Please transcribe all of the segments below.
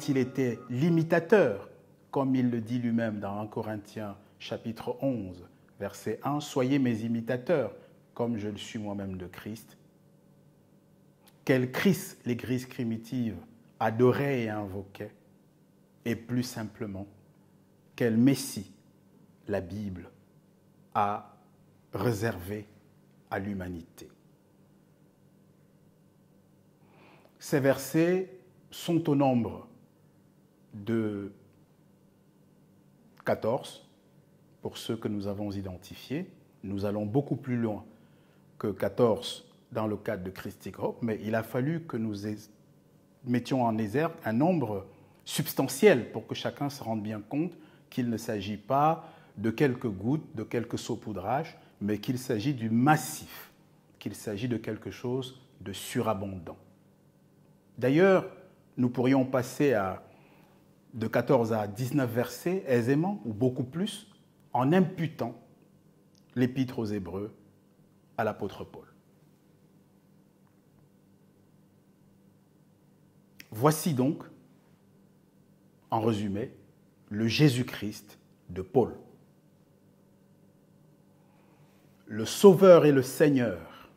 il était l'imitateur, comme il le dit lui-même dans 1 Corinthiens chapitre 11, verset 1, « Soyez mes imitateurs, comme je le suis moi-même de Christ ». Quel Christ l'Église primitive adorait et invoquait, et plus simplement, quel Messie la Bible a réservé à l'humanité. Ces versets sont au nombre de 14, pour ceux que nous avons identifiés. Nous allons beaucoup plus loin que 14 dans le cadre de Christic Hope, mais il a fallu que nous mettions en exergue un nombre substantiel pour que chacun se rende bien compte qu'il ne s'agit pas de quelques gouttes, de quelques saupoudrages, mais qu'il s'agit du massif, qu'il s'agit de quelque chose de surabondant. D'ailleurs, nous pourrions passer de 14 à 19 versets aisément, ou beaucoup plus, en imputant l'épître aux Hébreux à l'apôtre Paul. Voici donc, en résumé, le Jésus-Christ de Paul. Le Sauveur et le Seigneur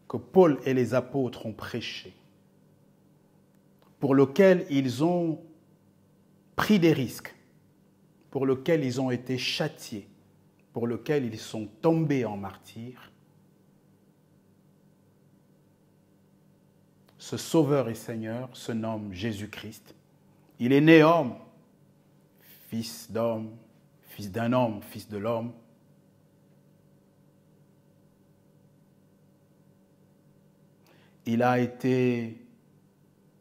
que Paul et les apôtres ont prêché, pour lequel ils ont pris des risques, pour lequel ils ont été châtiés, pour lequel ils sont tombés en martyrs, ce Sauveur et Seigneur se nomme Jésus-Christ. Il est né homme, fils d'homme, fils d'un homme, fils de l'homme. Il a été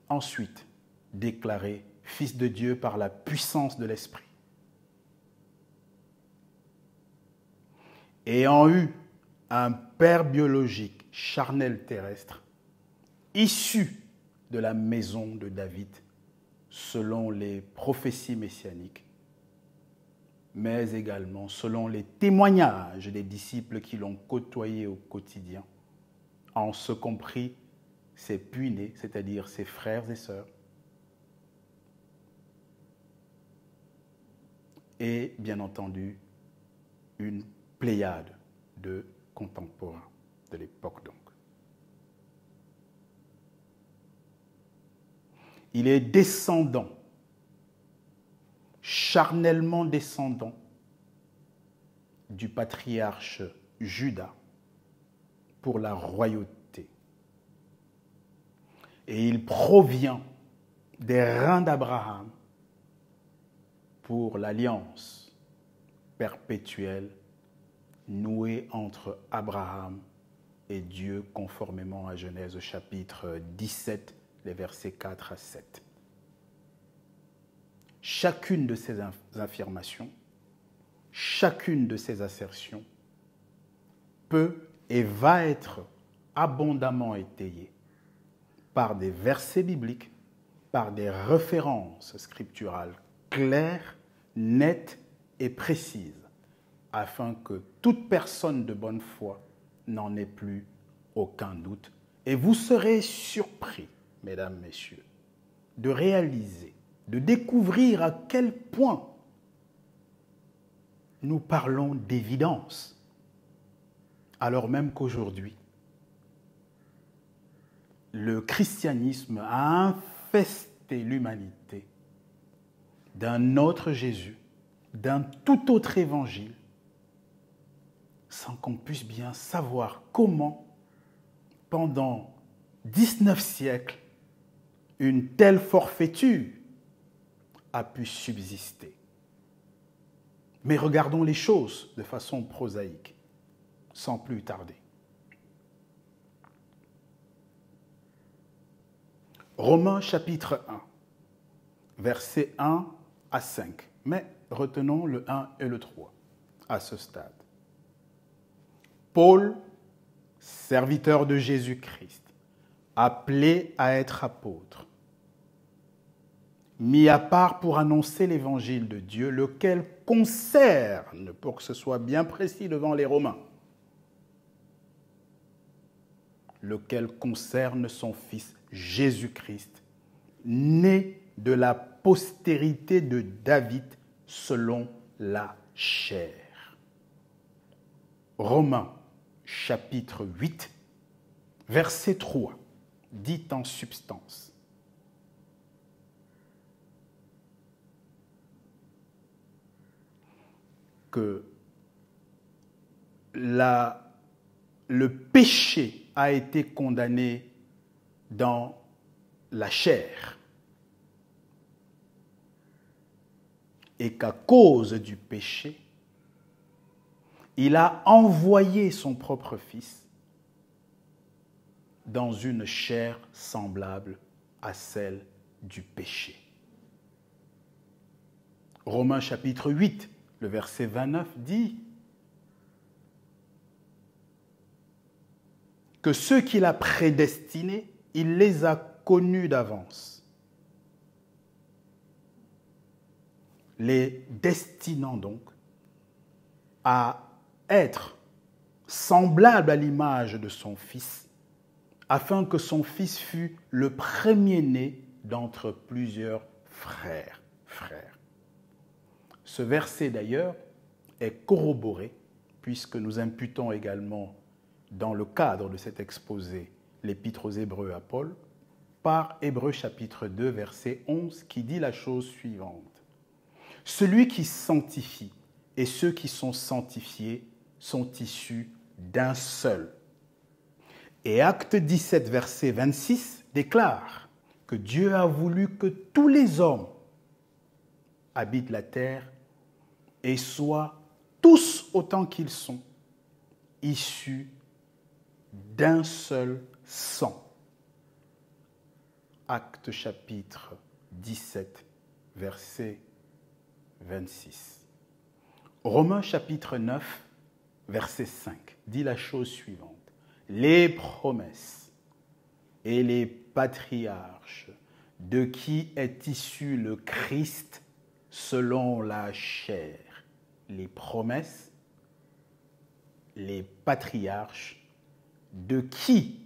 ensuite déclaré fils de Dieu par la puissance de l'Esprit. Ayant eu un père biologique, charnel terrestre, issu de la maison de David, selon les prophéties messianiques, mais également selon les témoignages des disciples qui l'ont côtoyé au quotidien, en ce compris ses puînés, c'est-à-dire ses frères et sœurs, et bien entendu une pléiade de contemporains de l'époque donc. Il est descendant, charnellement descendant du patriarche Juda pour la royauté. Et il provient des reins d'Abraham pour l'alliance perpétuelle nouée entre Abraham et Dieu, conformément à Genèse chapitre 17, les versets 4 à 7. Chacune de ces affirmations, chacune de ces assertions peut et va être abondamment étayée par des versets bibliques, par des références scripturales claires, nettes et précises, afin que toute personne de bonne foi n'en ait plus aucun doute. Et vous serez surpris, mesdames, messieurs, de réaliser, de découvrir à quel point nous parlons d'évidence, alors même qu'aujourd'hui, le christianisme a infesté l'humanité d'un autre Jésus, d'un tout autre évangile, sans qu'on puisse bien savoir comment, pendant 19 siècles, une telle forfaiture a pu subsister. Mais regardons les choses de façon prosaïque, sans plus tarder. Romains chapitre 1, versets 1 à 5. Mais retenons le 1 et le 3 à ce stade. Paul, serviteur de Jésus-Christ, appelé à être apôtre, mis à part pour annoncer l'évangile de Dieu, lequel concerne, pour que ce soit bien précis devant les Romains, lequel concerne son Fils Jésus-Christ, né de la postérité de David selon la chair. Romains chapitre 8, verset 3, dit en substance: que le péché a été condamné dans la chair et qu'à cause du péché, il a envoyé son propre Fils dans une chair semblable à celle du péché. Romains chapitre 8, le verset 29 dit que ceux qu'il a prédestinés, il les a connus d'avance, les destinant donc à être semblables à l'image de son Fils, afin que son Fils fût le premier-né d'entre plusieurs frères. Ce verset d'ailleurs est corroboré, puisque nous imputons également dans le cadre de cet exposé l'Épître aux Hébreux à Paul, par Hébreux chapitre 2, verset 11, qui dit la chose suivante: celui qui sanctifie et ceux qui sont sanctifiés sont issus d'un seul. Et Acte 17, verset 26, déclare que Dieu a voulu que tous les hommes habitent la terre et soient tous autant qu'ils sont issus d'un seul sang. Acte chapitre 17, verset 26. Romains chapitre 9, verset 5, dit la chose suivante: les promesses et les patriarches de qui est issu le Christ selon la chair. Les promesses, les patriarches de qui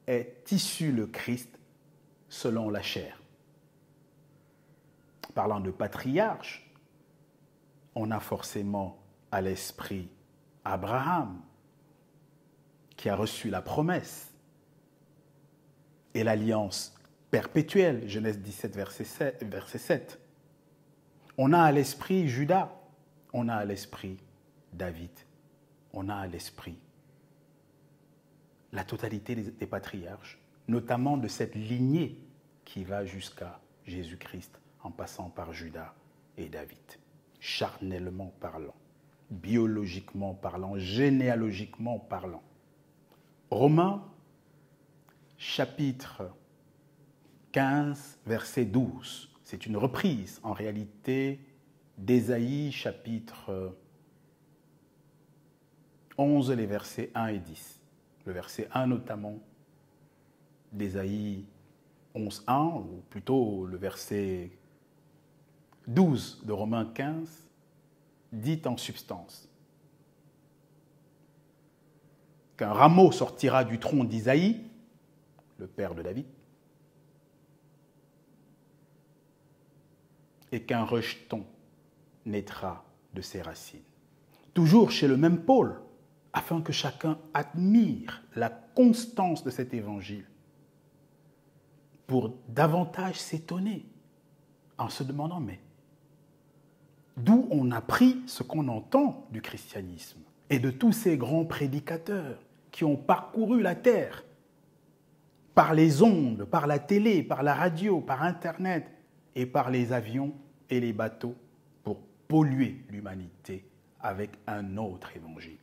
est issu le Christ selon la chair. Parlant de patriarche, on a forcément à l'esprit Abraham, qui a reçu la promesse et l'alliance perpétuelle, Genèse 17, verset 7. On a à l'esprit Judas, on a à l'esprit David, on a à l'esprit la totalité des patriarches, notamment de cette lignée qui va jusqu'à Jésus-Christ, en passant par Judas et David, charnellement parlant, biologiquement parlant, généalogiquement parlant. Romains, chapitre 15, verset 12. C'est une reprise, en réalité, d'Ésaïe, chapitre 11, les versets 1 et 10. Le verset 1 notamment d'Ésaïe 11.1, ou plutôt le verset 12 de Romains 15, dit en substance qu'un rameau sortira du tronc d'Isaïe, le père de David, et qu'un rejeton naîtra de ses racines. Toujours chez le même Paul, afin que chacun admire la constance de cet évangile, pour davantage s'étonner en se demandant, mais d'où on a pris ce qu'on entend du christianisme et de tous ces grands prédicateurs qui ont parcouru la terre par les ondes, par la télé, par la radio, par Internet et par les avions et les bateaux pour polluer l'humanité avec un autre évangile,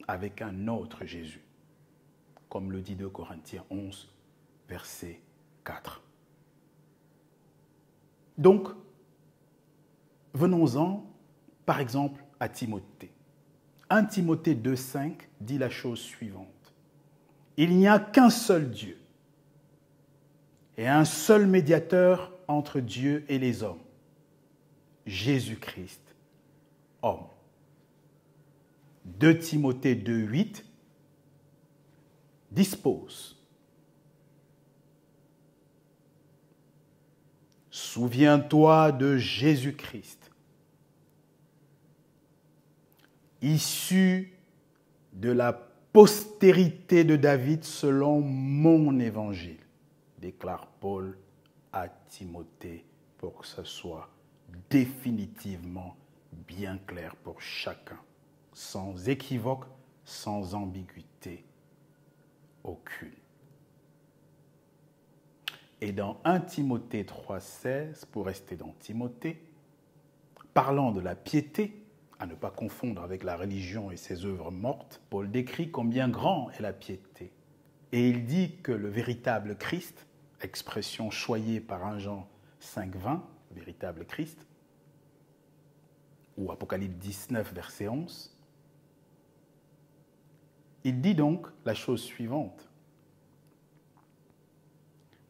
avec un autre Jésus, comme le dit 2 Corinthiens 11, verset 4. Donc, venons-en, par exemple, à Timothée. 1 Timothée 2,5 dit la chose suivante. Il n'y a qu'un seul Dieu et un seul médiateur entre Dieu et les hommes, Jésus-Christ, homme. 2 Timothée 2,8 dispose: souviens-toi de Jésus-Christ, issu de la postérité de David selon mon évangile, déclare Paul à Timothée pour que ce soit définitivement bien clair pour chacun, sans équivoque, sans ambiguïté aucune. Et dans 1 Timothée 3,16, pour rester dans Timothée, parlant de la piété, à ne pas confondre avec la religion et ses œuvres mortes, Paul décrit combien grand est la piété. Et il dit que le véritable Christ, expression choyée par 1 Jean 5,20, véritable Christ, ou Apocalypse 19, verset 11, il dit donc la chose suivante.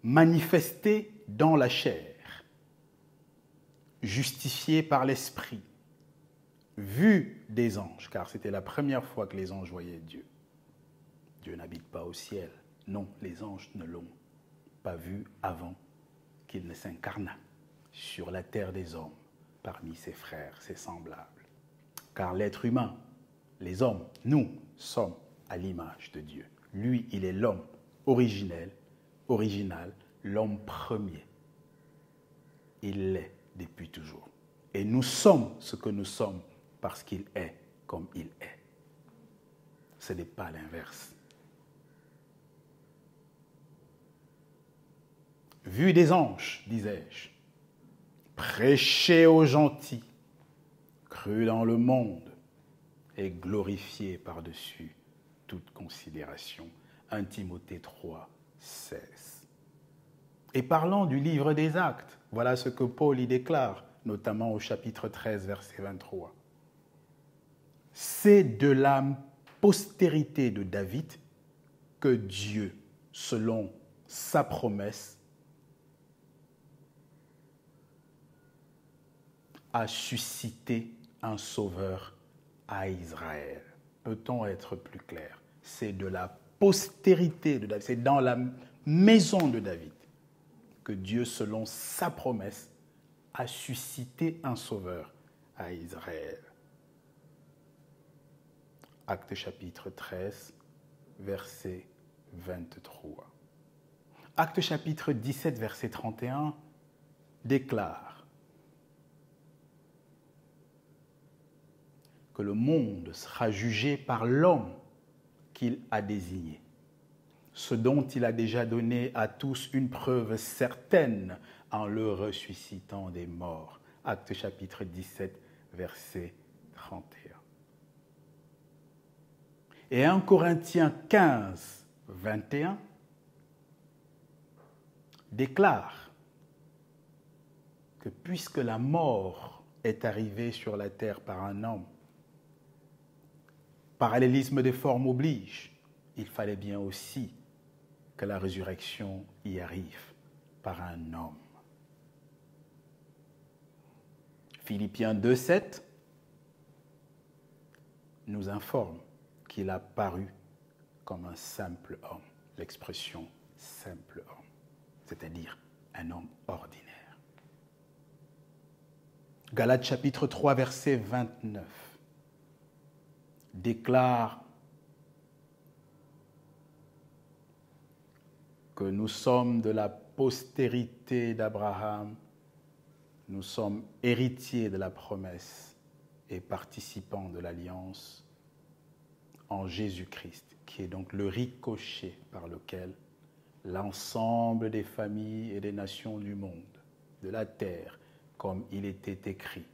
Manifesté dans la chair, justifié par l'esprit, vu des anges, car c'était la première fois que les anges voyaient Dieu. Dieu n'habite pas au ciel. Non, les anges ne l'ont pas vu avant qu'il ne s'incarnât sur la terre des hommes, parmi ses frères, ses semblables. Car l'être humain, les hommes, nous sommes à l'image de Dieu. Lui, il est l'homme original, l'homme premier. Il l'est depuis toujours. Et nous sommes ce que nous sommes parce qu'il est comme il est. Ce n'est pas l'inverse. Vu des anges, disais-je, prêché aux gentils, cru dans le monde et glorifié par-dessus toute considération. 1 Timothée 3, 16. Et parlant du livre des Actes, voilà ce que Paul y déclare, notamment au chapitre 13, verset 23. C'est de la postérité de David que Dieu, selon sa promesse, a suscité un sauveur à Israël. Peut-on être plus clair? C'est de la postérité de David, c'est dans la maison de David que Dieu, selon sa promesse, a suscité un sauveur à Israël. Actes chapitre 13, verset 23. Actes chapitre 17, verset 31 déclare que le monde sera jugé par l'homme qu'il a désigné, ce dont il a déjà donné à tous une preuve certaine en le ressuscitant des morts. Actes chapitre 17, verset 31. Et 1 Corinthiens 15, 21 déclare que puisque la mort est arrivée sur la terre par un homme, parallélisme des formes oblige, il fallait bien aussi que la résurrection y arrive par un homme. Philippiens 2, 7 nous informe qu'il a paru comme un simple homme, l'expression simple homme, c'est-à-dire un homme ordinaire. Galates chapitre 3, verset 29 déclare que nous sommes de la postérité d'Abraham, nous sommes héritiers de la promesse et participants de l'alliance en Jésus-Christ, qui est donc le ricochet par lequel l'ensemble des familles et des nations du monde, de la terre, comme il était écrit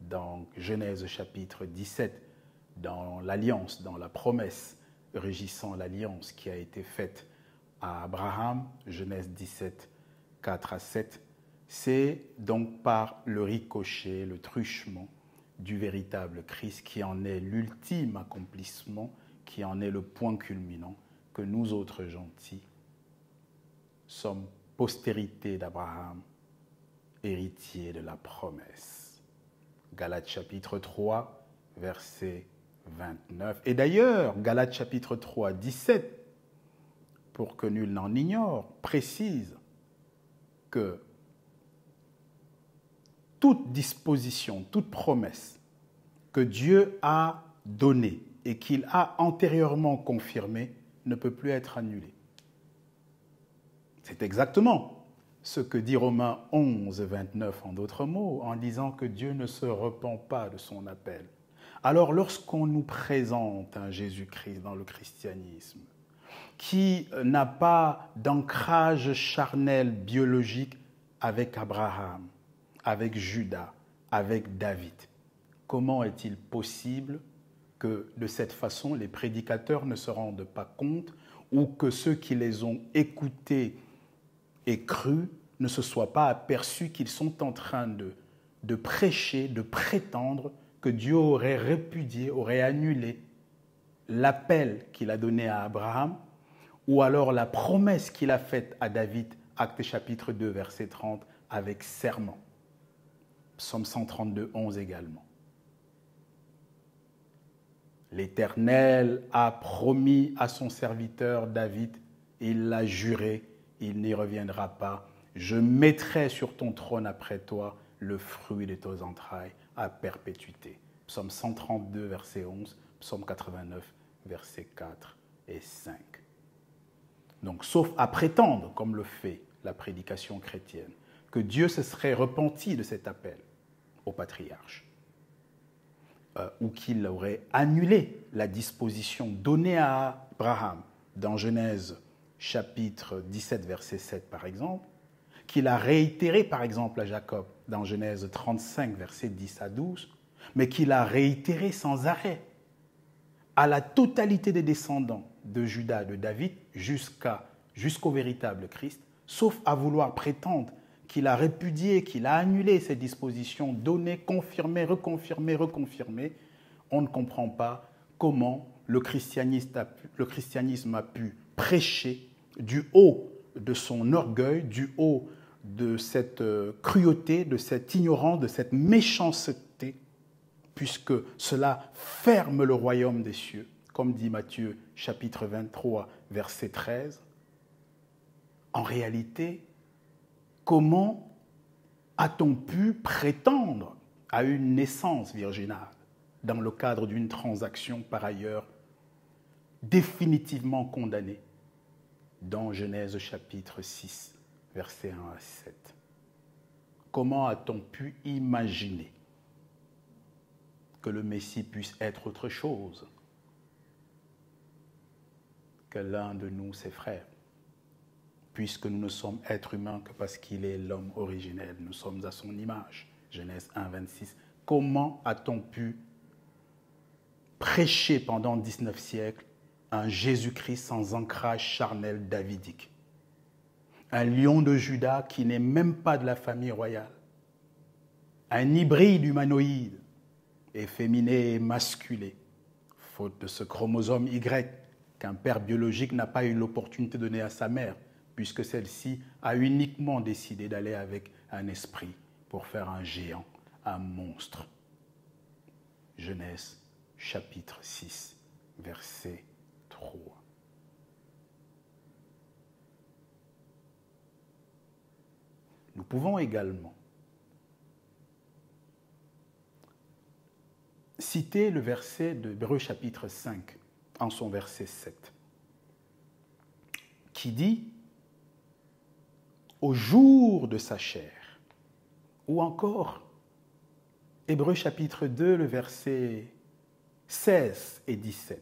dans Genèse chapitre 17, dans l'alliance, dans la promesse régissant l'alliance qui a été faite à Abraham, Genèse 17, 4 à 7, c'est donc par le ricochet, le truchement du véritable Christ qui en est l'ultime accomplissement, qui en est le point culminant, que nous autres gentils sommes postérité d'Abraham, héritiers de la promesse. Galates chapitre 3, verset 29. Et d'ailleurs, Galates chapitre 3, 17, pour que nul n'en ignore, précise que toute disposition, toute promesse que Dieu a donnée et qu'il a antérieurement confirmée ne peut plus être annulée. C'est exactement ce que dit Romains 11, 29 en d'autres mots, en disant que Dieu ne se repent pas de son appel. Alors lorsqu'on nous présente un Jésus-Christ dans le christianisme, qui n'a pas d'ancrage charnel biologique avec Abraham, avec Judas, avec David, comment est-il possible que de cette façon les prédicateurs ne se rendent pas compte ou que ceux qui les ont écoutés et crus ne se soient pas aperçus qu'ils sont en train de prêcher, de prétendre que Dieu aurait répudié, aurait annulé l'appel qu'il a donné à Abraham ou alors la promesse qu'il a faite à David, Actes chapitre 2, verset 30, avec serment. Psaume 132, 11 également. L'Éternel a promis à son serviteur David, il l'a juré, il n'y reviendra pas. Je mettrai sur ton trône après toi le fruit de tes entrailles à perpétuité. Psaume 132, verset 11, Psaume 89, versets 4 et 5. Donc, sauf à prétendre, comme le fait la prédication chrétienne, que Dieu se serait repenti de cet appel au patriarche, ou qu'il aurait annulé la disposition donnée à Abraham dans Genèse chapitre 17, verset 7 par exemple, qu'il a réitéré par exemple à Jacob dans Genèse 35, verset 10 à 12, mais qu'il a réitéré sans arrêt à la totalité des descendants de Judas, de David, jusqu'au véritable Christ, sauf à vouloir prétendre qu'il a répudié, qu'il a annulé ces dispositions données, confirmées, reconfirmées, on ne comprend pas comment le christianisme a pu prêcher du haut de son orgueil, du haut de cette cruauté, de cette ignorance, de cette méchanceté, puisque cela ferme le royaume des cieux, comme dit Matthieu chapitre 23, verset 13. En réalité, comment a-t-on pu prétendre à une naissance virginale dans le cadre d'une transaction par ailleurs définitivement condamnée dans Genèse chapitre 6, versets 1 à 7. Comment a-t-on pu imaginer que le Messie puisse être autre chose que l'un de nous, ses frères, puisque nous ne sommes êtres humains que parce qu'il est l'homme originel, nous sommes à son image. Genèse 1, 26. Comment a-t-on pu prêcher pendant 19 siècles un Jésus-Christ sans ancrage charnel davidique? Un lion de Juda qui n'est même pas de la famille royale. Un hybride humanoïde, efféminé et masculé, faute de ce chromosome Y qu'un père biologique n'a pas eu l'opportunité de donner à sa mère, puisque celle-ci a uniquement décidé d'aller avec un esprit pour faire un géant, un monstre. Genèse chapitre 6, verset 3. Nous pouvons également citer le verset de Hébreux chapitre 5, en son verset 7, qui dit « au jour de sa chair », ou encore Hébreux chapitre 2, le verset 16 et 17,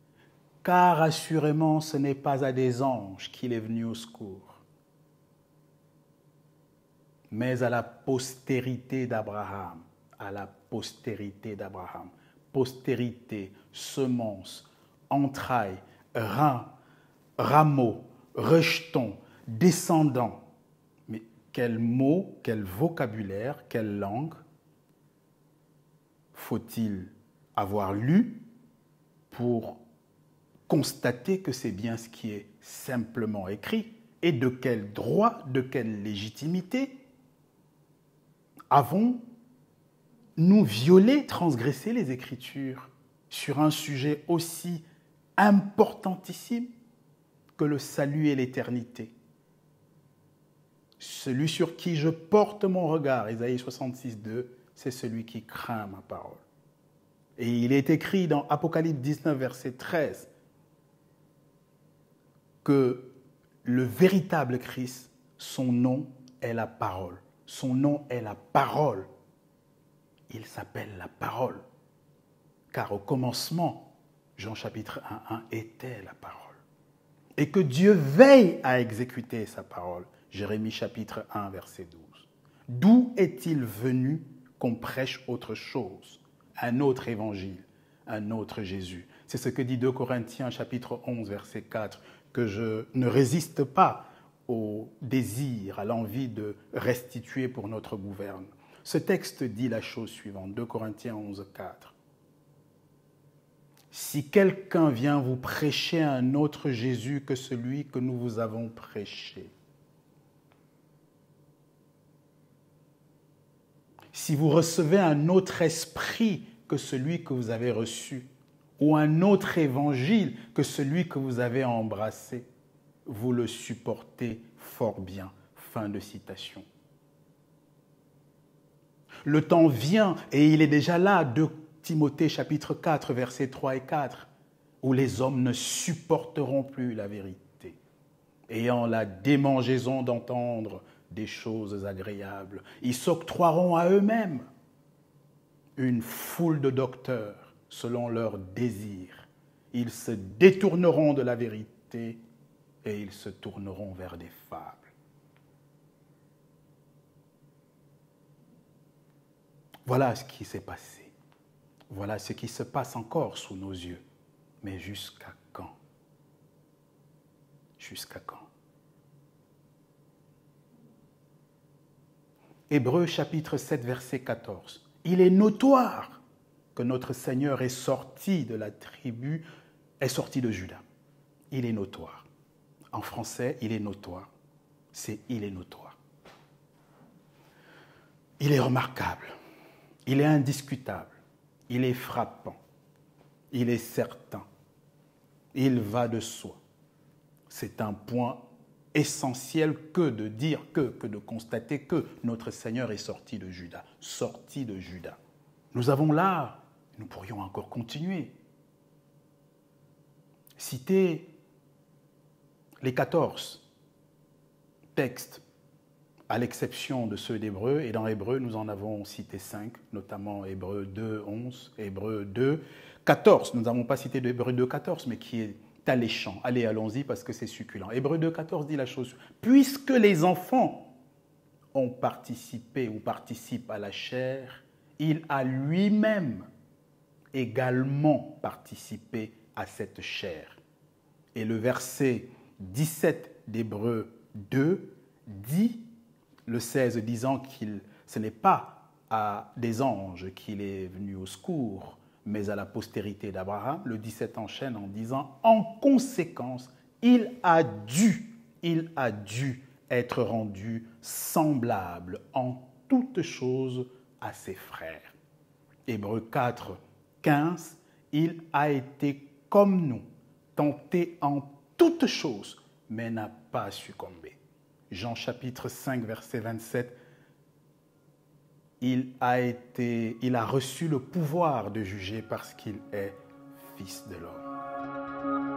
« car assurément ce n'est pas à des anges qu'il est venu au secours, mais à la postérité d'Abraham, à la postérité d'Abraham. Postérité, semence, entrailles, rein, rameau, rejeton, descendant. Mais quel mot, quel vocabulaire, quelle langue faut-il avoir lu pour constater que c'est bien ce qui est simplement écrit? Et de quel droit, de quelle légitimité avons-nous violé, transgressé les Écritures sur un sujet aussi importantissime que le salut et l'éternité, Celui sur qui je porte mon regard, Ésaïe 66, 2, c'est celui qui craint ma parole. Et il est écrit dans Apocalypse 19, verset 13, que le véritable Christ, son nom est la parole. Son nom est la parole. Il s'appelle la parole. Car au commencement, Jean chapitre 1 était la parole. Et que Dieu veille à exécuter sa parole. Jérémie chapitre 1, verset 12. D'où est-il venu qu'on prêche autre chose, un autre évangile, un autre Jésus? C'est ce que dit 2 Corinthiens chapitre 11, verset 4, que je ne résiste pas au désir, à l'envie de restituer pour notre gouverne. Ce texte dit la chose suivante, 2 Corinthiens 11, 4. Si quelqu'un vient vous prêcher un autre Jésus que celui que nous vous avons prêché, si vous recevez un autre esprit que celui que vous avez reçu, ou un autre évangile que celui que vous avez embrassé, vous le supportez fort bien. Fin de citation. Le temps vient, et il est déjà là, 2 Timothée chapitre 4, versets 3 et 4, où les hommes ne supporteront plus la vérité, ayant la démangeaison d'entendre des choses agréables. Ils s'octroieront à eux-mêmes une foule de docteurs selon leurs désirs. Ils se détourneront de la vérité et ils se tourneront vers des fables. Voilà ce qui s'est passé. Voilà ce qui se passe encore sous nos yeux. Mais jusqu'à quand? Jusqu'à quand? Hébreux chapitre 7, verset 14. Il est notoire que notre Seigneur est sorti de la tribu, est sorti de Juda. Il est notoire. En français, il est notoire. C'est il est notoire. Il est remarquable. Il est indiscutable. Il est frappant. Il est certain. Il va de soi. C'est un point essentiel que de dire que de constater que notre Seigneur est sorti de Juda. Sorti de Juda. Nous avons là, nous pourrions encore continuer, citer les 14 textes, à l'exception de ceux d'Hébreux, et dans Hébreux, nous en avons cité 5, notamment Hébreux 2, 11, Hébreux 2, 14. Nous n'avons pas cité d'Hébreux 2, 14, mais qui est alléchant. Allez, allons-y, parce que c'est succulent. Hébreux 2, 14 dit la chose. Puisque les enfants ont participé ou participent à la chair, il a lui-même également participé à cette chair. Et le verset 17 d'Hébreux 2 dit, le 16 disant qu'il ce n'est pas à des anges qu'il est venu au secours, mais à la postérité d'Abraham. Le 17 enchaîne en disant, en conséquence, il a dû être rendu semblable en toutes choses à ses frères. Hébreux 4, 15, il a été comme nous, tenté en toutes choses, mais n'a pas succombé. Jean chapitre 5, verset 27, il a reçu le pouvoir de juger parce qu'il est fils de l'homme.